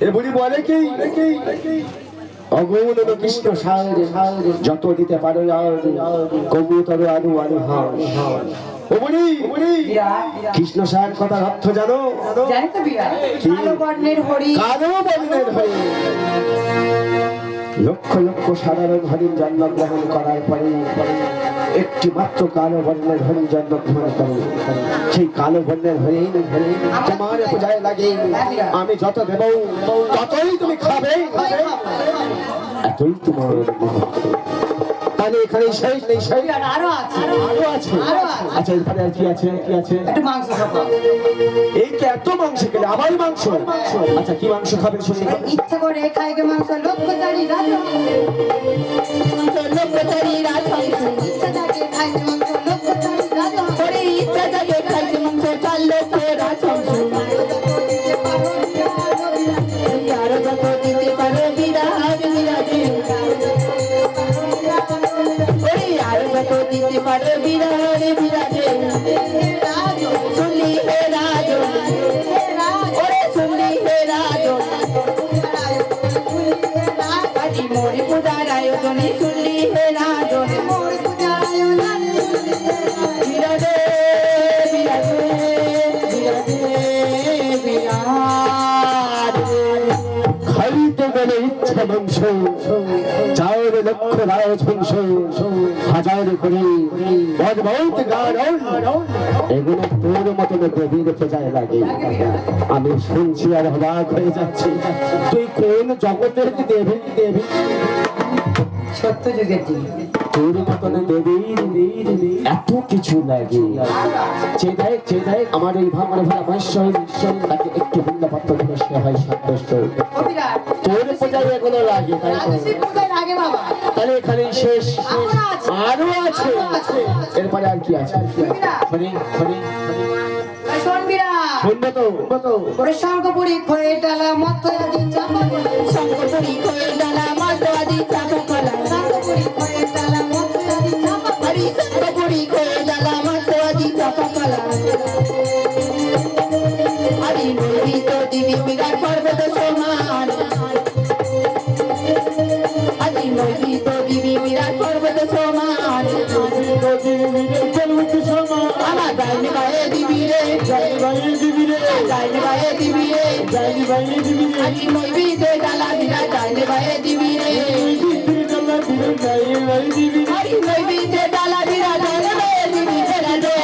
এ বুড়ি বলে কি অগুণ কৃষ্ণ সার যত দিতে পারো কবুতর আলু আলু ও বুড়ি কৃষ্ণ সার কথার অর্থ জানো? জানি তো বিয়া কালো বর্ণের হরি কালো বর্ণের হরি লক্ষ লক্ষ সাধারণ হরিণ জন্মগ্রহণ করার পরে একটি মাত্র কালো বর্ণের হরিণ জন্মগ্রহণ করে। সেই কালো বর্ণের হরিণ তোমার পূজায় লাগে। আমি যত দেব ততই তুমি খাবে, এতই তোমার মহত্ব। তাহলে এখানে শেষ নেই, শেষ আরো আছে আরো আছে। আচ্ছা এরপরে আর কি আছে? কি আছে? একটু মাংস খাবো। এই তো এত মাংস খেলে আবার মাংস? আচ্ছা কি মাংস খাবে শুনি? ইচ্ছা করে খাইকে মাংস লক্ষ্যচারী লক্ষ্যচারী ইচ্ছা থাকে খাইকে মাংস লক্ষ্যচারী রাজা করে ইচ্ছা থাকে খাইকে মাংস 4 লক্ষ রাজহংস আরো যত দিতে পারো বিরাজ বিরাজে আরো যত দিতে পারো বিরাজ বিরাজে শুনলি হে রাজ ওরে শুনলি হে রাজ আজি মোরে পূজার আয়োজনে শুনলি হে রাজ মোরে পূজার আয়োজনে বিরাজে বিরাজে বিরাজে বিরাজে খাইতে গেলে ইচ্ছা মাংস 4 লক্ষ রাজহংস হাজার করে ভগবত গান এগুলো তোর মতন দেবীর পূজায় লাগে। আমি শুনছি আর অবাক হয়ে যাচ্ছি, তুই কোন জগতের দেবী? দেবী সত্য যুগের জীবন তোর মতন দেবীর এত কিছু লাগে। চেদায় আমার এই ভাঙার ভাড়া ঈশ্বর তাকে একটু ভিন্নপাত্র দিলে সে হয় সন্তুষ্ট। তোর পূজায় এগুলো লাগে, তাই তাহলে এখানে শেষ? আরো আছে। এরপরে আর কি আছে? শুনবো তো। শঙ্কপুরি খয়ে ডালা মত আদি চাপা শঙ্কপুরি খয়ে ডালা মত আদি চাপা কলা শঙ্কপুরি খয়ে ডালা মত আদি চাপা হরি শঙ্কপুরি খয়ে ডালা মত আদি চাপা কলা হরি নদী তো দিবি বিরাট পর্বত সমান হরি নদী তো দিবি বিরাট পর্বত সমান আমার ডাইনে বায়ে দিবি রে ডাইনে বায়ে দিবি রে আজি নইবি দে ডালা বিরা ডাইনে বায়ে দিবি রে হরি নইবি দে ডালা বিরা ডাইনে বায়ে দিবি রে রাজা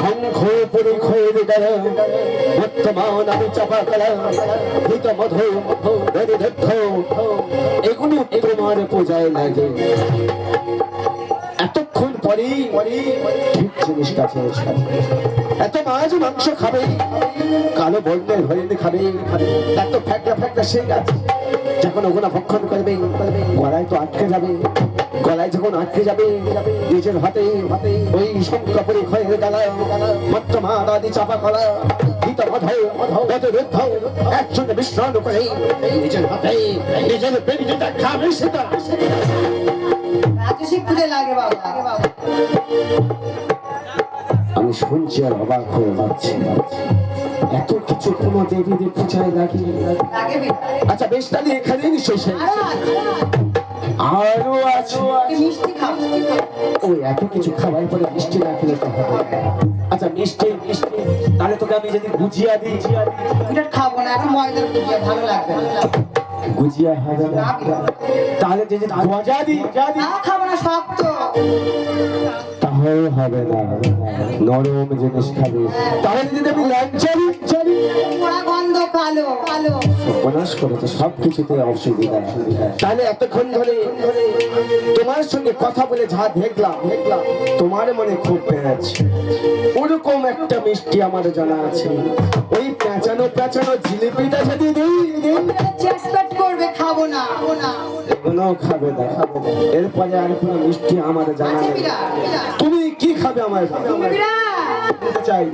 শঙ্খপুরি খয়ের ডালা বর্তমান আমি চাপা কলা ভূত মধু এগুলো তোমার পূজায় লাগে। এতক্ষণ পরে ঠিক জিনিসটা চেয়েছে। এত মাছ মাংস খাবে, কালো বর্ণের হরিণ খাবে, এত ফ্যাকটা সে গাছ যখন ওগুলা ভক্ষণ করবে গলায় তো আটকে যাবে। গলায় যখন আটকে যাবে নিজের হাতে ওই শঙ্কপুরি খয়ের ডালা বর্তমান আদি চাপা কলা একসঙ্গে মিশ্রণ করে নিজের হাতে নিজের পেট যেটা খাবে সেটা লাগে বাবা। আমি শুনছি আর অবাক হয়ে যাচ্ছি। এত কিছু কোনো দেবীদের পূজায় লাগে। আচ্ছা বেশ, তাহলে এখানেই নিশ্চয় আরো আছে। ওই এত কিছু খাবার পরে মিষ্টি না খেলে তো হবে। আচ্ছা মিষ্টি তাহলে তোকে আমি যদি গুজিয়া দিই? খাবো না, এখন ময়দার গুজিয়া ভালো লাগবে না। গুজিয়া হবে না, তাহলে যদি গজা দিই? খাবো না, শক্ত। তাহলে হবে না, নরম জিনিস খাবি। তাহলে যদি আমি ল্যাংচা দিই? পোড়া গন্ধ, কালো কালো সর্বনাশ করেছে, সব কিছুতে অসুবিধা। তাহলে এতক্ষণ ধরে তোমার সঙ্গে কথা বলে যা দেখলাম তোমার মনে খুব পেঁচ। ওরকম একটা মিষ্টি আমার জানা আছে, ওই পেঁচানো জিলিপিটা যদি চেটপেট করবে, খাবো না। এগুলো খাবে না। এরপরে আর কোনো মিষ্টি আমার জানা নেই। তুমি কি খাবে? আমার চাই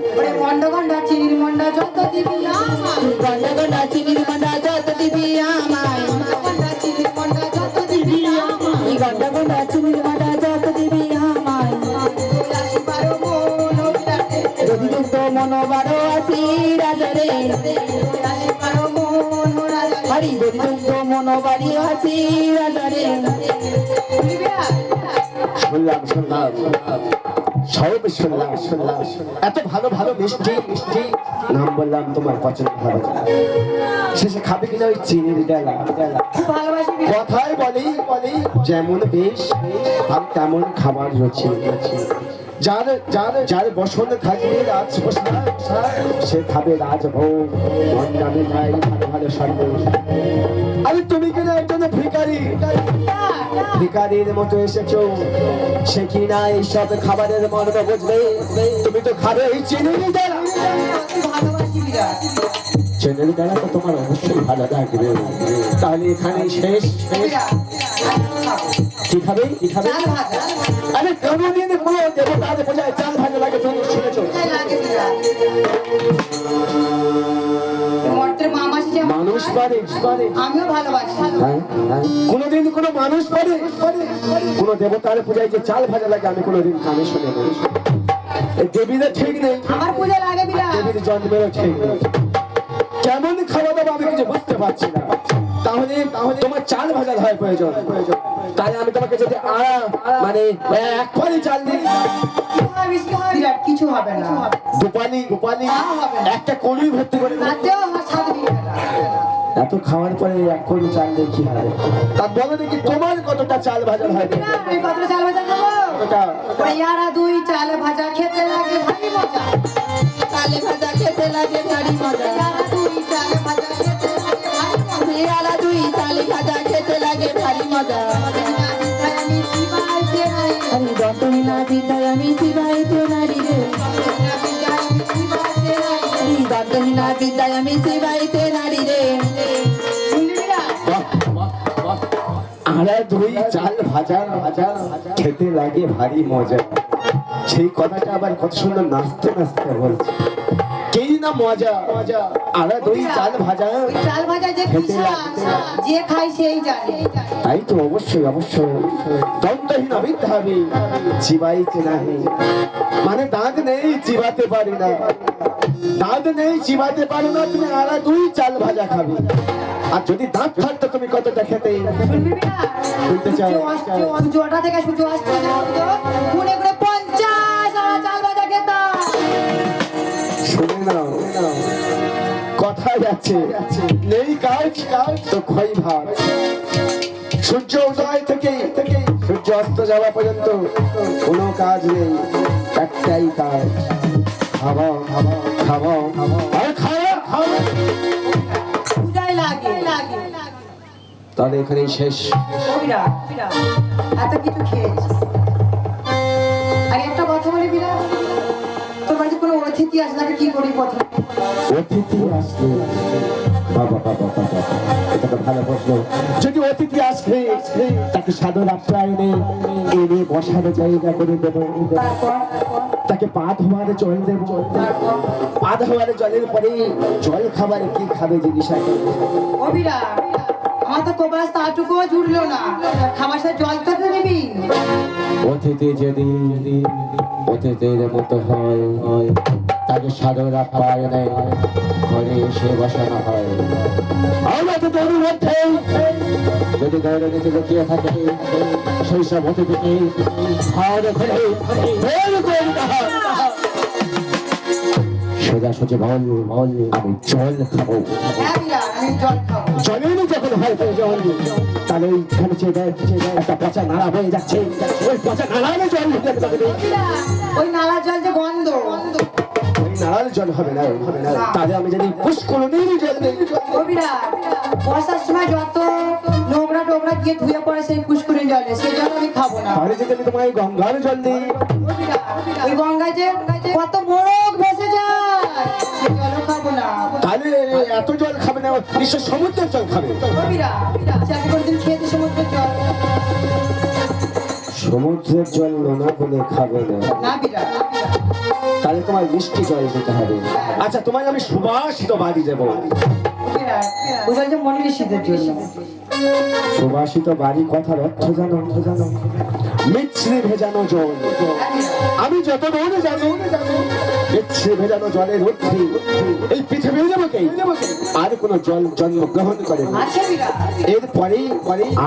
গন্ডা গন্ডা চিনির মন্ডা যত দিবি আমায়, গন্ডা গন্ডা চিনির মন্ডা যত দিবি আমায়, গন্ডা চিনির মন্ডা যত দিবি আমায়, গন্ডা গন্ডা চিনির মন্ডা যত দিবি আমায়। বিলাসী পারো মন, বিলাসী মনোবারো আসি রাজারে হরি বৈদুর্য মনোবারি আসি রাজারে শুনলাম সব শুনলাম এত ভালো ভালো মিষ্টি নাম বললাম তোমার পছন্দ ভালো শেষে খাবে কিনা ওই চিনির ডালা খুব ভালোবাসি কথায় বলি যেমন বেশ আর তেমন খাবার রয়েছে যার যার যার বসন্ত থাকবে রাজপ্রসাদ সে খাবে রাজভোগ মন নামে যায় ভালো ভালো সন্দেশ আরে তুমি কিনা একজন ভিকারির মতো এসেছো সে কিনা এইসব খাবারের মর্ম বুঝবে তুমি তো খাবে এই চিনির ডালা ভালোবাসি বিরাট চিনির ডালা তো তোমার অবশ্যই ভালো লাগবে তাহলে এখানে শেষ কি খাবে চাল ভাজা আরে কোনোদিন কোনো দেবতার বোঝায় চাল ভাজা লাগে তুমি শুনেছো লাগে বিরাট মর্তের মামাসি যে মানুষ পারে আমিও ভালোবাসি কোনোদিন কোনো মানুষ পারে কোন দেবতার পূজায় যে চাল ভাজা লাগে আমি কোনোদিন কানে শুনে নেই এই দেবীদের ঠিক নেই আমার পূজা লাগে বিরাট দেবীর জন্মেরও ঠিক নেই কেমন খাওয়া দাওয়া আমি কিছু বুঝতে পারছি না তাহলে তোমার চাল ভাজা হয় প্রয়োজন তাই আমি তোমাকে যদি মানে এক পানি চাল দিই বিরাট কিছু হবে না দুপানি একটা কলি ভর্তি করে দাও। তাতেও আমার স্বাদ মিলবে না এত খাওয়ার পরে এক কলি চাল দিয়ে কি হবে তা বলো দেখি তোমার কতটা চাল ভাজা হয় আমি কতটা চাল ভাজা খাবো কতটা ওরে ইয়ারা দুই চাল ভাজা খেতে লাগে ভারী মজা চালে ভাজা খেতে লাগে ভারী মজা ইয়ারা দুই চাল ভাজা খেতে লাগে ভারী মজা আমি যতই না বিদায় আমি শিবাইতে নারী রে যতই না বিদায় আমি শিবাইতে নারী রে আর দুই চাল ভাজা খেতে লাগে ভারী মজা সেই কথাটা আবার কত সুন্দর নাচতে নাচতে বলছে কেই না মজা আর দুই চাল ভাজা চাল ভাজা যে যে খাই সেই জানে তাই তো অবশ্যই দ্বন্দ্বহীন অবিদ্যা হবে চিবাইতে নাহি মানে দাঁত নেই চিবাতে পারি না তুমি আর দুই চাল ভাজা খাবে আর যদি দাঁত থাকতো তুমি কতটা খেতে বলতে চাই সূর্যটা থেকে সূর্য অস্ত গুনে গুনে 50 চাল ভাজা খেতাম শুনে নাও কথায় আছে নেই কাজ তো খই ভাত সূর্য উদয় থেকে সূর্য অস্ত যাওয়া পর্যন্ত কোনো কাজ নেই একটাই কাজ খাওয়া আর খাওয়া পূজায় লাগে তাহলে এখানেই শেষ এত কিছু খেয়েছি আর একটা কথা বলি বিরাট তোর বাড়িতে কোনো অতিথি আসলে আমি কি করি প্রথমে অতিথি আসলে বাবা এটা তো ভালো প্রশ্ন যদি অতিথি আসবে তাকে সাদর আপ্যায়নে এনে বসার জায়গা করে দেবো তারপর তাকে পা ধোয়ার জল দেবো পা ধোয়ার জলের পরে জল খাবারে কি খাবে জিজ্ঞাসা করবো ও বিরাট আমার তো কোবরাস তাটুকুও জুড়লো না খাবার সাথে জল তো দিবি অতিথি যদি অতিথির মতো হয় তাকে সাদর আপ্যায়নে ঘরে এসে বসানো হয় আমরা তো তোর মধ্যে যদি ঘরে নিচে লুকিয়ে থাকে সেই সব অতিথিকে ঘরে ঘরে বের করে দিতে হয়। সোজাসুজি বল আমি জল খাবো হ্যাঁ বিরাট আমি জল খাবো জলের যখন হয় জল তাহলে ওইখানে একটা পচা নালা হয়ে যাচ্ছে ওই পচা নালায় জল ঢুকে যাবে ওই নালা জল যে গন্ধ ওই নালার জল হবে না তাহলে আমি যদি পুষ্করণীর জল দিই ও বিরাট বর্ষার সময় যত নোংরা টোংরা গিয়ে ধুয়ে পড়ে সেই পুষ্করিণী জলে সেই জল আমি খাবো না তাহলে যদি আমি তোমায় গঙ্গার জল দিই ও বিরাট ওই গঙ্গায় যে কত মোরগ ভেসে যায় সেই জলও খাবো না তাহলে এত জল খাবে না নিশ্চয় সমুদ্রের জল খাবে ও বিরাট চাকরি করে দিন খেয়েছে সমুদ্রের জল সমুদ্রের জল নোনা বলে খাবে না না বিরাট তাহলে তোমার মিষ্টি জল দিতে হবে আচ্ছা তোমায় আমি সুবাসিত বাড়ি দেবো বিরাট ওই যে মনে শীতের জন্য সুবাসিত বাড়ি কথার অর্থ জানো মিছরি ভেজানো জল আমি যত দূরে জানি ইচ্ছে ভেজানো জলের ঊর্ধ্বে এই পৃথিবীর জগতে আর কোনো জল জন্মগ্রহণ করে আছে বিরাট এরপরেই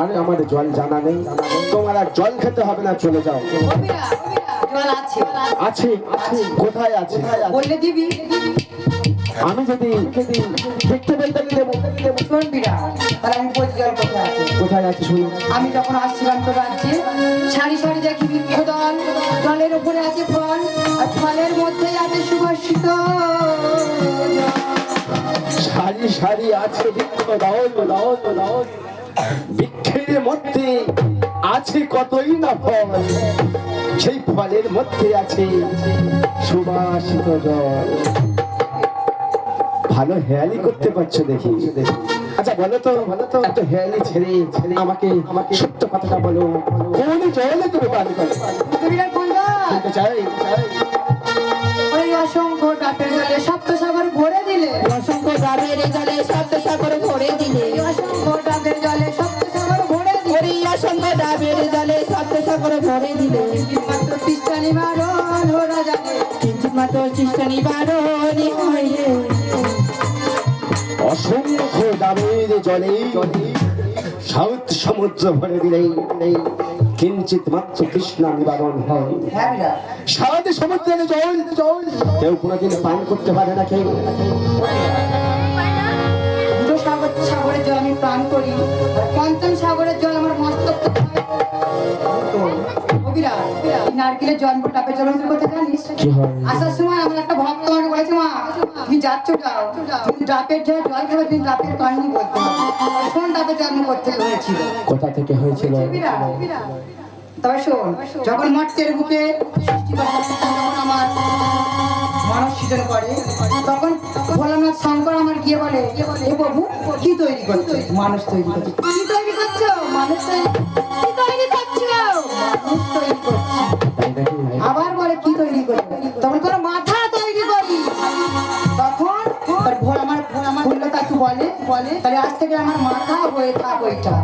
আর আমার জল জানা নেই। তোমার আর জল খেতে হবে না, চলে যাও। ও বিরাট জল আছে আছে কোথায় আছে? বললে দিবি আমি যদি দেখতে পেতাম দেবো। শোন বিরাট তাহলে আমি বলছি জল কোথায় আছে। কোথায় আছে শুনুন। আমি যখন আসছিলাম তো রাজ্যে সারি সারি দেখি বৃক্ষদল, জলের উপরে আছে ফল, আর ফলের মধ্যে আছে সুবাসিত জল। সারি সারি আছে বৃক্ষ দল, বৃক্ষের মধ্যে আছে কতই না ফল, সেই ফলের মধ্যে আছে সুবাসিত জল। ভালো হেয়ালি করতে পারছো দেখি। আচ্ছা বলো তো এত হেয়ালি ছেড়ে আমাকে সত্য কথাটা বলো, কোন জলে তুমি পান করো? বিরাট কোন জল? বলতে চাই ওই অসংখ্য ডাবের জলে সপ্তসাগর ভরে দিলে, অসংখ্য ডাবের জলে সপ্তসাগর ভরে দিলে, এই অসংখ্য ডাবের জলে সপ্তসাগর ভরে দিলে, ওরে অসংখ্য ডাবের জলে সপ্তসাগর ভরে দিলে, মাত্র তৃষ্ণা নিবারণ ওরা যাবে। কিন্তু মাত্র তৃষ্ণা নিবারণ হয় রে। অসংখ্য ডাবের জলে সাউথ সমুদ্র ভরে দিলেই কিঞ্চিত মাত্র তৃষ্ণা নিবারণ হয়। হ্যাঁ বিরাট সারাতে সমুদ্রের জল কেউ কোনোদিন পান করতে পারে না। কেউ দুটো সাগরের জল আমি পান করি, আর পঞ্চম সাগরের জল আমার মস্তক নারকেলের জন্ম ডাবের জল হচ্ছে কোথায় জানিস? কি হয়? আসার সময় আমার একটা ভক্ত আমাকে বলেছে, মা তুমি যাচ্ছ যাও, তুমি ডাবের জল খাবে, তুমি ডাবের কাহিনী বলতে হবে। কোন ডাবের জন্ম করতে হয়েছিল, কোথা থেকে হয়েছিল? তবে শোন, যখন মর্তের বুকে সৃষ্টিকর্তা যখন আমার মানব সৃজন করে, তখন ভোলানাথ শঙ্কর আমার গিয়ে বলে, এ প্রভু কি তৈরি করছো? মানুষ তৈরি করছো। কি তৈরি করছো? মানুষ তৈরি। কি তৈরি করছো? মানুষ তৈরি করছি। আবার বলে কি তৈরি করছো? তখন তোর মাথা তৈরি করি। তখন তোর আমার বললো তাকে বলে তাহলে আজ থেকে আমার মাথা হয়ে থাক ওইটা।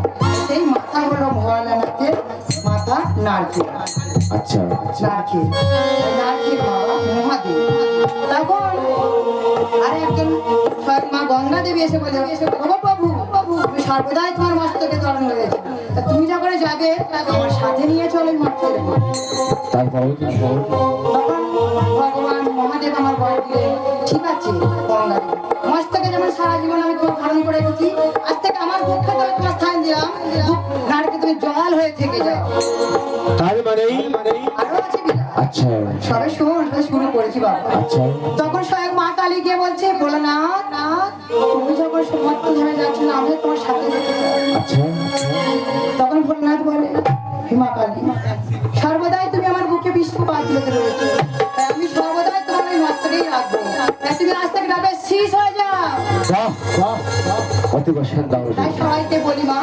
সেই মাথা হলো ভোলানাথের মাথা, নারকেল। আচ্ছা নারকেল বাবা মহাদেব। তখন আর একজন স্বয়ং মা গঙ্গা দেবী এসে বলে, ও প্রভু তুমি সর্বদাই তোমার মস্তকে ধারণ হয়েছে, তা তুমি যখন যাবে আমার সাথে নিয়ে চলো মর্তের বুকে। তারপর তখন ভগবান মহাদেব আমার বর দিলে, ঠিক আছে গঙ্গা দেবী, মস্তকে যেমন সারা জীবন আমি তোমার ধারণ করে রেখেছি, আজ থেকে আমার বুককে তবে তোমার স্থান দিলাম, নারকে তুমি জল হয়ে থেকে যাও। তার মানে আরো আছে বিরাট। আচ্ছা সবে শোন, শুরু করেছি বাবা। আচ্ছা তখন স্বয়ং মা কালী গিয়ে বলছে, বলো না তুমি যখন সমর্থ ধামে যাচ্ছ না, আমি তোমার সাথে যেতে চাই। আচ্ছা তখন ভোলানাথ বলে, হে মা কালী, সর্বদাই তুমি আমার বুকে বিষ্ণুপাত লেগে রয়েছে, তাই আমি সর্বদাই তোমার ওই মস্তকেই রাখবো। তাই তুমি আজ থেকে ডাবে শীষ হয়ে যাও। বাহ অতি সুন্দর। তাই সবাইকে বলি, মা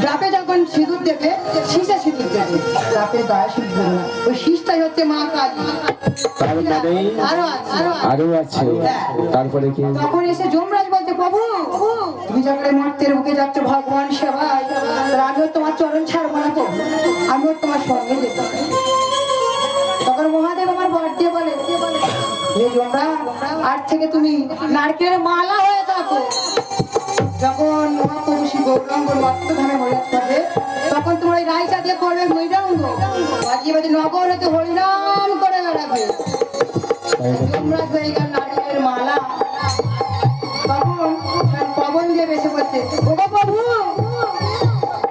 ডাবে যখন সিঁদুর দেবে, শীষে সিঁদুর দেবে, ডাবের গায়ে সিঁদুর দেবে না। ওই শীষটাই হচ্ছে মা কালী। তার মানে আরো আছে। তারপরে কি? তখন এসে যমরাজ বলতে, প্রভু তুমি যখন এই মর্তের বুকে যাচ্ছ ভগবান সেবায়, তাহলে আমিও তোমার চরণ ছাড়বো না প্রভু, আমিও তোমার সঙ্গে যেতে পারি। তখন মহাদেব আমার বর দিয়ে বলে, হে যমরাজ, আজ থেকে তুমি নারকেলের মালা হয়ে থাকো। যখন মহাপ্রভু শ্রী গৌরাঙ্গ মর্তধামে হরিনাম করবে, তখন তোমার ওই রাইচা দিয়ে করবে মৃদঙ্গ, বাজিয়ে বাজিয়ে নগর হতে হরিনাম করে বেড়াবে। যমরাজ হয়ে গেল নারকেলের মালা। তখন পবন দিয়ে বেসে বলছে, ওগো প্রভু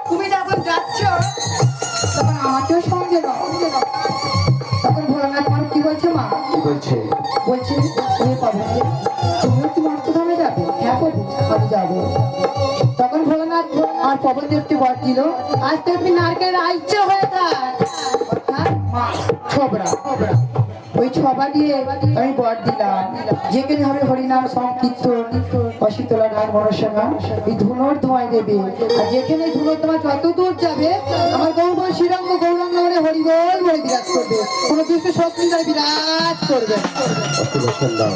তুমি যখন যাচ্ছ তখন আমাকেও সঙ্গে দাও। তখন ভোলানাথ মানে কি বলছে, মা কি বলছে? বলছে, তুমি পবন দেব তুমিও কি মর্তধামে যাবে? হ্যাঁ প্রভু আমি যাবো। তখন ভোলানাথ আর পবন দেবকে বর দিল, আজ থেকে তুমি নারকেলের আইচা হয়ে থাক, অর্থাৎ মা ছোবরা। ওই ছবা দিয়ে আমি বর দিলাম, যেখানে হবে হরিনাম সংকীর্তন, অশীতলা গান, মনসা গান, এই ধুনোর ধোঁয়ায় দেবে। আর যেখানে ধুনোর তোমার যত দূর যাবে, আমার গৌর শ্রীরঙ্গ গৌরাঙ্গ মানে হরিবল বলে বিরাজ করবে, কোনো দুষ্ট শক্তি তারা বিরাজ করবে। অতি সুন্দর।